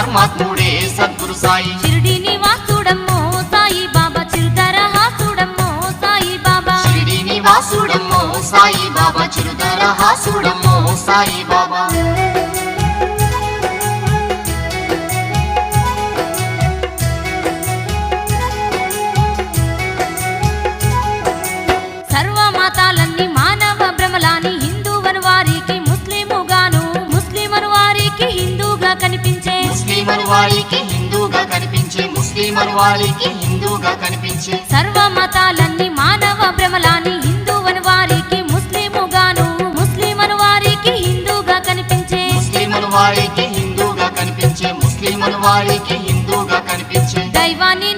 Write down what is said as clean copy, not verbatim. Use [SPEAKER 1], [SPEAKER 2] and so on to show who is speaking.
[SPEAKER 1] పరమాత్ముడే సద్గురు సాయి.
[SPEAKER 2] షిరిడి నివాసుడమ్మో సాయి బాబా చిరుతరహాసుడమ్మో సాయి బాబా.
[SPEAKER 1] షిరిడి నివాసుడమ్మో సాయి బాబా చిరుతరహాసుడమ్మో సాయి బాబా.
[SPEAKER 2] సర్వమతాలన్నీ మానవ భ్రమలాని హిందూవను వారికి ముస్లిముగాను ముస్లిమను వారికి హిందూగా కనిపించే.
[SPEAKER 1] ముస్లిమను వారికి హిందూగా కనిపించే. ముస్లిమను వారికి హిందూగా కనిపించే.
[SPEAKER 2] సర్వమతాలన్నీ మానవ భ్రమలాని హిందూవను వారికి ముస్లిముగాను ముస్లిమను వారికి హిందూగా కనిపించే.
[SPEAKER 1] ముస్లిమను వారికి హిందూగా కనిపించే. ముస్లిమను వారికి హిందూగా కనిపించే.
[SPEAKER 2] దైవాన్ని